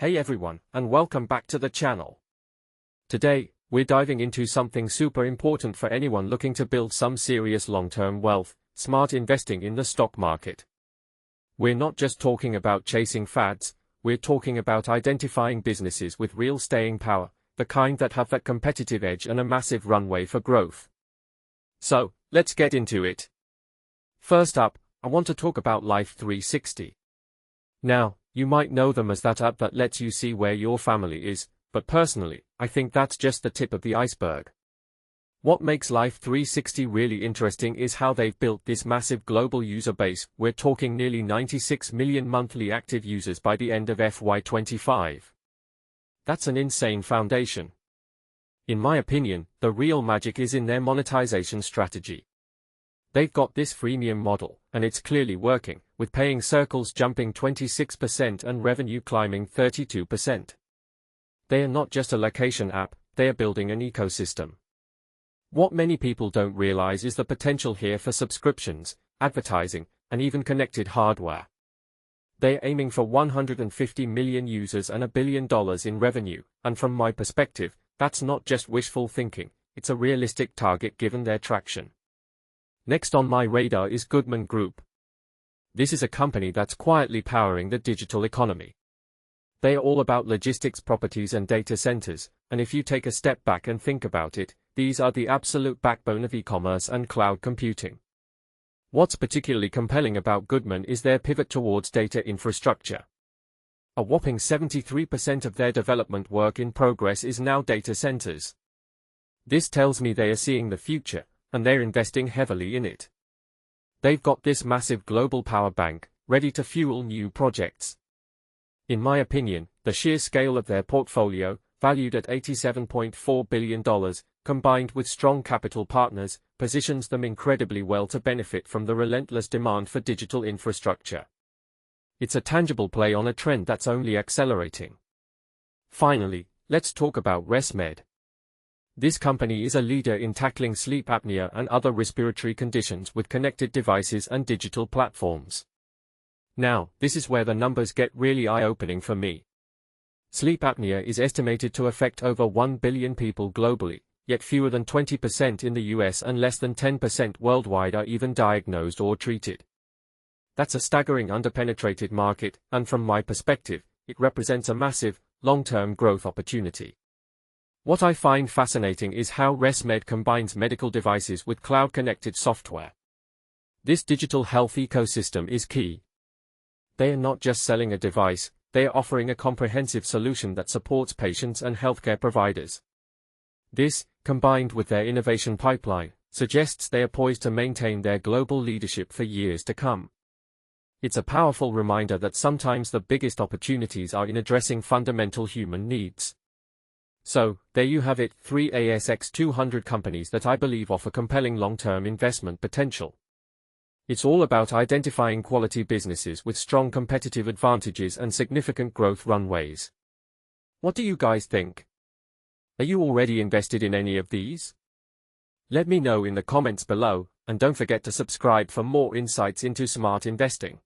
Hey everyone, and welcome back to the channel. Today, we're diving into something super important for anyone looking to build some serious long-term wealth: smart investing in the stock market. We're not just talking about chasing fads, we're talking about identifying businesses with real staying power, the kind that have that competitive edge and a massive runway for growth. So, let's get into it. First up, I want to talk about Life360. Now, you might know them as that app that lets you see where your family is, but personally, I think that's just the tip of the iceberg. What makes Life360 really interesting is how they've built this massive global user base. We're talking nearly 96 million monthly active users by the end of FY25. That's an insane foundation. In my opinion, the real magic is in their monetization strategy. They've got this freemium model, and it's clearly working, with paying circles jumping 26% and revenue climbing 32%. They are not just a location app, they are building an ecosystem. What many people don't realize is the potential here for subscriptions, advertising, and even connected hardware. They are aiming for 150 million users and $1 billion in revenue, and from my perspective, that's not just wishful thinking, it's a realistic target given their traction. Next on my radar is Goodman Group. This is a company that's quietly powering the digital economy. They are all about logistics, properties, and data centers, and if you take a step back and think about it, these are the absolute backbone of e-commerce and cloud computing. What's particularly compelling about Goodman is their pivot towards data infrastructure. A whopping 73% of their development work in progress is now data centers. This tells me they are seeing the future, and they're investing heavily in it. They've got this massive global power bank, ready to fuel new projects. In my opinion, the sheer scale of their portfolio, valued at $87.4 billion, combined with strong capital partners, positions them incredibly well to benefit from the relentless demand for digital infrastructure. It's a tangible play on a trend that's only accelerating. Finally, let's talk about ResMed. This company is a leader in tackling sleep apnea and other respiratory conditions with connected devices and digital platforms. Now, this is where the numbers get really eye-opening for me. Sleep apnea is estimated to affect over 1 billion people globally, yet fewer than 20% in the US and less than 10% worldwide are even diagnosed or treated. That's a staggering underpenetrated market, and from my perspective, it represents a massive, long-term growth opportunity. What I find fascinating is how ResMed combines medical devices with cloud-connected software. This digital health ecosystem is key. They are not just selling a device, they are offering a comprehensive solution that supports patients and healthcare providers. This, combined with their innovation pipeline, suggests they are poised to maintain their global leadership for years to come. It's a powerful reminder that sometimes the biggest opportunities are in addressing fundamental human needs. So, there you have it, 3 ASX 200 companies that I believe offer compelling long-term investment potential. It's all about identifying quality businesses with strong competitive advantages and significant growth runways. What do you guys think? Are you already invested in any of these? Let me know in the comments below, and don't forget to subscribe for more insights into smart investing.